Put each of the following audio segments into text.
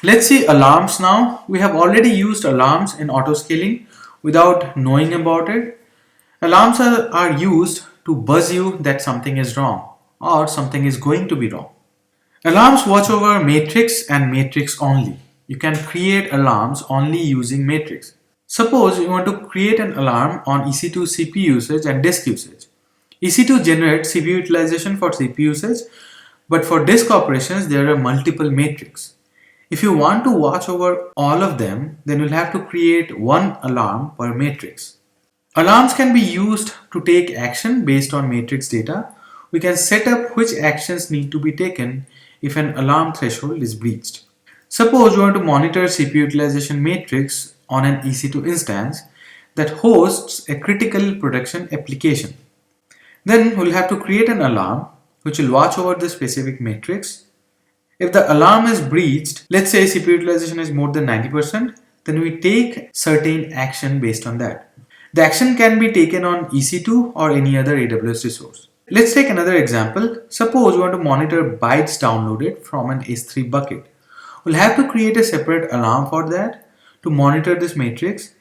Let's see alarms now. We have already used alarms in autoscaling without knowing about it. Alarms are used to buzz you that something is wrong or something is going to be wrong. Alarms watch over matrix and matrix only. You can create alarms only using matrix. Suppose you want to create an alarm on EC2 CPU usage and disk usage. EC2 generates CPU utilization for CPU usage, but for disk operations there are multiple matrix. If you want to watch over all of them, then you'll have to create one alarm per matrix. Alarms can be used to take action based on matrix data. We can set up which actions need to be taken if an alarm threshold is breached. Suppose you want to monitor CPU utilization matrix on an EC2 instance that hosts a critical production application. Then we'll have to create an alarm which will watch over the specific matrix. If the alarm is breached, let's say CPU utilization is more than 90%, then we take certain action based on that. The action can be taken on EC2 or any other AWS resource. Let's take another example. Suppose we want to monitor bytes downloaded from an S3 bucket. We'll have to create a separate alarm for that to monitor this matrix,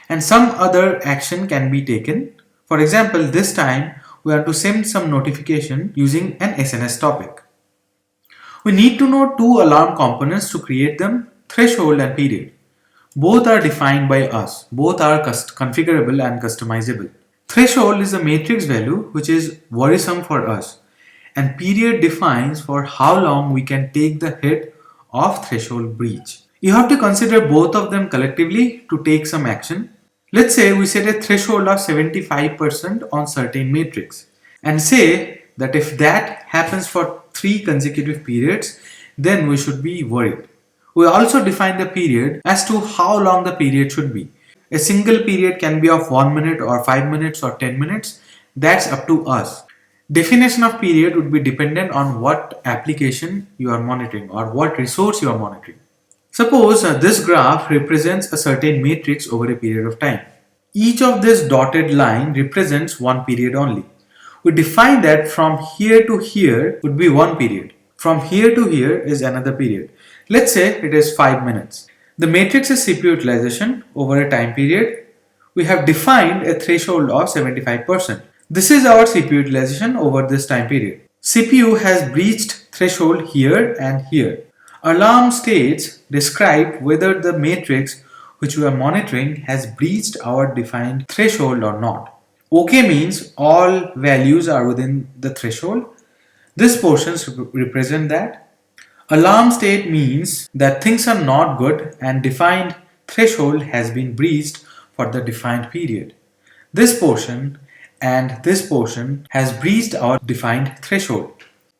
and some other action can be taken. For example, this time we want to send some notification using an SNS topic. We need to know two alarm components to create them: threshold and period. Both are defined by us. Both are configurable and customizable. Threshold is the matrix value which is worrisome for us, and period defines for how long we can take the hit of threshold breach. You have to consider both of them collectively to take some action. Let's say we set a threshold of 75% on certain matrix and say that if that happens for 3 consecutive periods, then we should be worried. We also define the period as to how long the period should be. A single period can be of 1 minute or 5 minutes or 10 minutes. That's up to us. Definition of period would be dependent on what application you are monitoring or what resource you are monitoring. Suppose this graph represents a certain matrix over a period of time. Each of this dotted line represents one period only. We define that from here to here would be one period. From here to here is another period. Let's say it is 5 minutes. The matrix is CPU utilization over a time period. We have defined a threshold of 75%. This is our CPU utilization over this time period. CPU has breached threshold here and here. Alarm states describe whether the matrix which we are monitoring has breached our defined threshold or not. OK means all values are within the threshold. This portions represent that. Alarm state means that things are not good and defined threshold has been breached for the defined period. This portion and this portion has breached our defined threshold.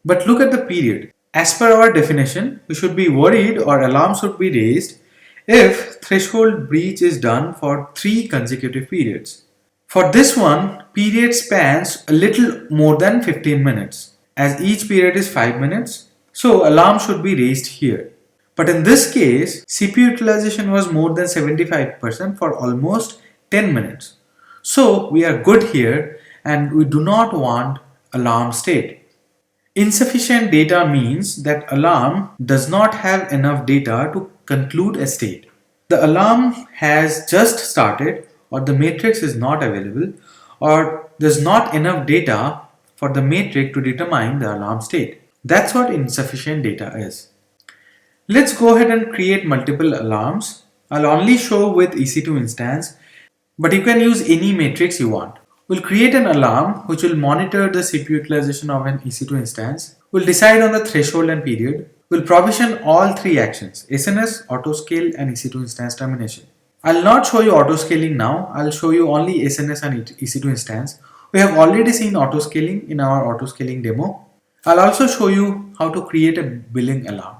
But look at the period. As per our definition, we should be worried or alarm should be raised if threshold breach is done for 3 consecutive periods. For this one, period spans a little more than 15 minutes, as each period is 5 minutes, so alarm should be raised here. But in this case, CPU utilization was more than 75% for almost 10 minutes. So we are good here and we do not want alarm state. Insufficient data means that alarm does not have enough data to conclude a state. The alarm has just started, or the matrix is not available, or there's not enough data for the matrix to determine the alarm state. That's what insufficient data is. Let's go ahead and create multiple alarms. I'll only show with EC2 instance, but you can use any matrix you want. We'll create an alarm which will monitor the CPU utilization of an EC2 instance. We'll decide on the threshold and period. We'll provision all 3 actions: SNS, autoscale, and EC2 instance termination. I'll not show you autoscaling now. I'll show you only SNS and EC2 instance. We have already seen autoscaling in our autoscaling demo. I'll also show you how to create a billing alarm.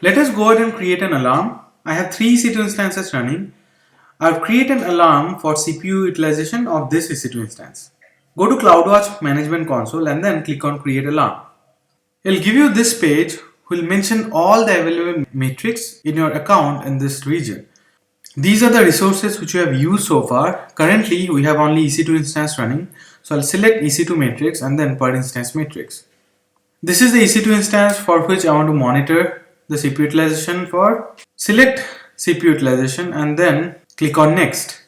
Let us go ahead and create an alarm. I have 3 EC2 instances running. I'll create an alarm for CPU utilization of this EC2 instance. Go to CloudWatch Management Console and then click on Create Alarm. It'll give you this page. Will mention all the available metrics in your account in this region. These are the resources which we have used so far. Currently, we have only EC2 instance running. So I'll select EC2 matrix and then per instance matrix. This is the EC2 instance for which I want to monitor the CPU utilization for. Select CPU utilization and then click on next.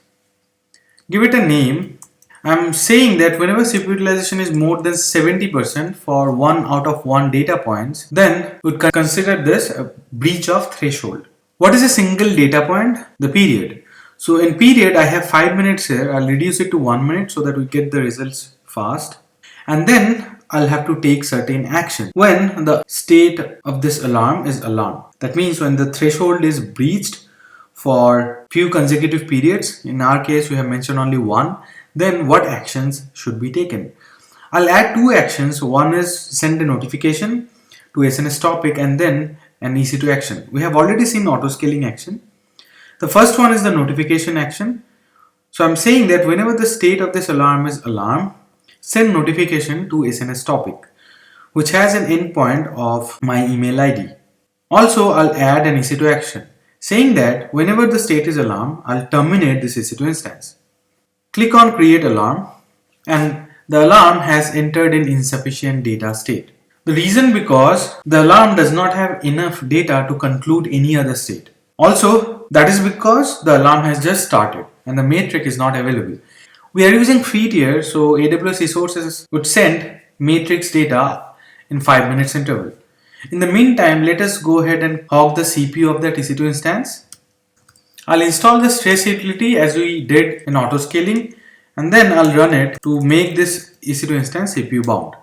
Give it a name. I'm saying that whenever CPU utilization is more than 70% for 1 out of 1 data points, then we would consider this a breach of threshold. What is a single data point? The period. So in period, I have 5 minutes here. I'll reduce it to 1 minute so that we get the results fast. And then I'll have to take certain action when the state of this alarm is alarm. That means when the threshold is breached for few consecutive periods, in our case we have mentioned only one, then what actions should be taken? I'll add two actions. One is send a notification to SNS topic and then an EC2 action. We have already seen auto scaling action. The first one is the notification action. So I'm saying that whenever the state of this alarm is alarm, send notification to SNS topic, which has an endpoint of my email ID. Also, I'll add an EC2 action, saying that whenever the state is alarm, I'll terminate this EC2 instance. Click on create alarm and the alarm has entered in insufficient data state. The reason because the alarm does not have enough data to conclude any other state. Also, that is because the alarm has just started and the matrix is not available. We are using free tier, so AWS resources would send matrix data in 5 minutes interval. In the meantime, let us go ahead and hog the CPU of that EC2 instance. I'll install the stress utility as we did in auto scaling and then I'll run it to make this EC2 instance CPU bound.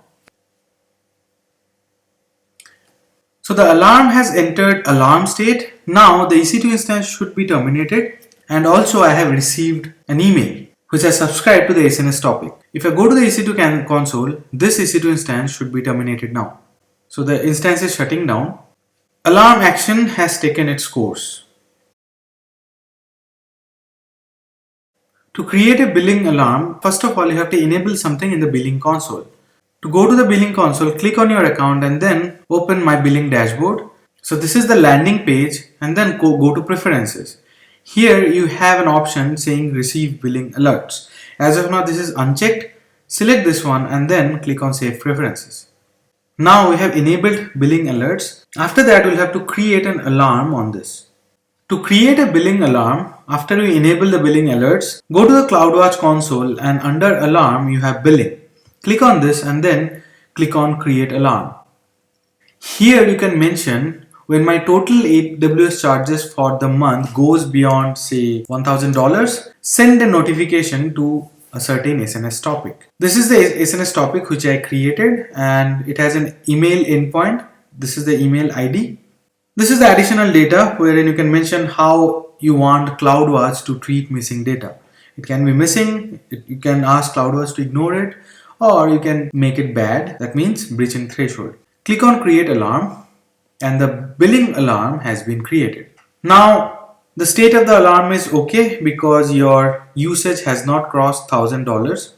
So the alarm has entered alarm state. Now the EC2 instance should be terminated and also I have received an email which I subscribed to the SNS topic. If I go to the EC2 console, this EC2 instance should be terminated now. So the instance is shutting down. Alarm action has taken its course. To create a billing alarm, first of all you have to enable something in the billing console. To go to the billing console, click on your account and then open my billing dashboard. So this is the landing page and then go to preferences. Here you have an option saying receive billing alerts. As of now this is unchecked. Select this one and then click on save preferences. Now we have enabled billing alerts. After that we'll have to create an alarm on this. To create a billing alarm, after you enable the billing alerts, go to the CloudWatch console and under alarm you have billing. Click on this and then click on create alarm. Here you can mention when my total AWS charges for the month goes beyond say $1,000, send a notification to a certain SNS topic. This is the SNS topic which I created and it has an email endpoint. This is the email ID. This is the additional data wherein you can mention how you want CloudWatch to treat missing data. It can be missing, you can ask CloudWatch to ignore it, or you can make it bad, that means breaching threshold. Click on create alarm and the billing alarm has been created. Now the state of the alarm is okay because your usage has not crossed $1,000.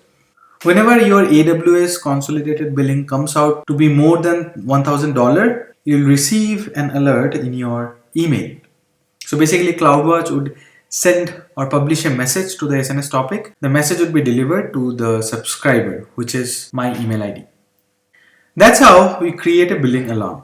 Whenever your AWS consolidated billing comes out to be more than $1,000, you'll receive an alert in your email. So basically CloudWatch would send or publish a message to the SNS topic. The message would be delivered to the subscriber, which is my email ID. That's how we create a billing alarm.